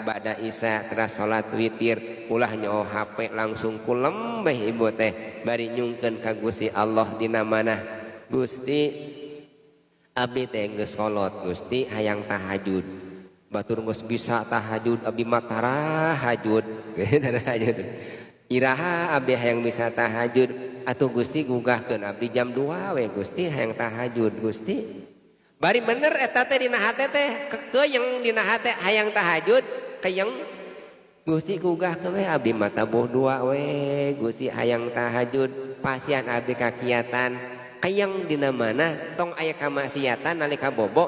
ba'da isya teras salat witir ulah nyaho HP langsung kulembeh ibu teh bari nyungkeun ka Gusti Allah dina manah Gusti abdi teh geus kolot Gusti hayang tahajud batur geus bisa tahajud abdi mah tahajud tahajud iraha abdi hayang bisa tahajud atuh Gusti gugahkeun abdi jam 2 we Gusti hayang tahajud Gusti bari bener eta teh dina hate teh keuyeung dina hate hayang tahajud keuyeung Gusti gugahkeun we abdi mah tabuh 2 we Gusti hayang tahajud pasian abdi kakiatan keuyeung dina manah tong aya kamaksiatan nalika bobo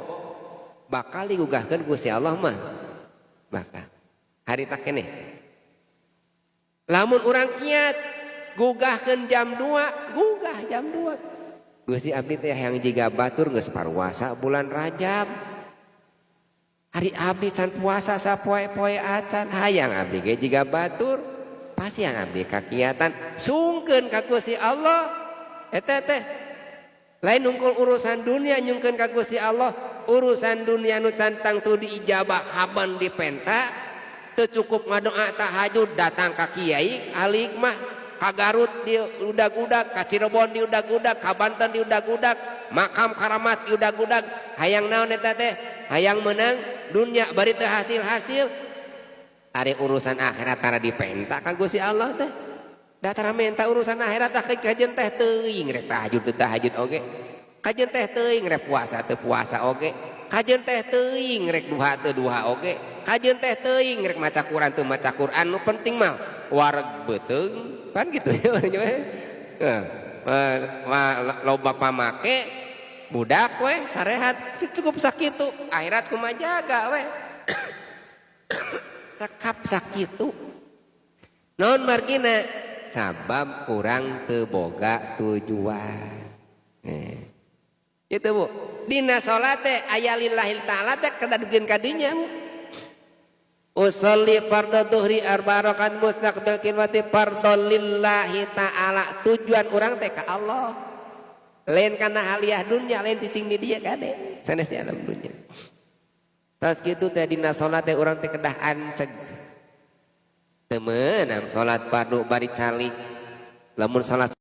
bakal digugahkeun Gusti Allah mah bakal harita keneh lamun urang kiat gugahkeun jam 2 gugah jam 2 Gusti abdi teh hayang jiga batur geus parwasa bulan Rajab hari abdi can puasa sapoe-poe acan hayang abdi ge jiga batur pasian abdi kakiatan sungkeun ka Gusti Allah eta teh lain nungkul urusan dunia nyungkeun ka Gusti Allah urusan dunia nu cantang tu diijabah haban dipenta teu cukup ngadoa tahajud datang ka kiai alik mah ka Garut di udag-udag, ka Cirebon di udag-udag, ka Banten di udag-udag, makam karamat di udag-udag, hayang naon eta teh? Hayang menang dunia bari teu hasil-hasil. Ari urusan akhirat tara dipenta ka Gusti Allah teh. Da tara menta urusan akhirat tah kajeun teh teuing rek tahajud teu tahajud oge. Kajeun teh teuing rek puasa teu puasa oge. Kajeun teh teuing rek duha teu duha oge. Kajeun teh teuing rek maca Quran teu maca Quran. Nu penting mah wareg beuteung kan gitu ya loba pamake budak we sarehat cukup sakitu akhirat kumaha jaga we cakap sakitu naon margina sabab urang teu boga tujuan itu Bu dina salat teh aya lillahil ta'ala teh kadadugeun ka dinya usolli fardhu dhuhri 4 rakaat mustaqbil qiblat fardhu lillahi ta'ala tujuan urang teh ka Allah lain kana haliah dunya lain cicing di dieu kade sanes di alam dunya tas kitu teh dina salat teh urang teh kedah anceg teu meunang salat fardu bari calik lamun salat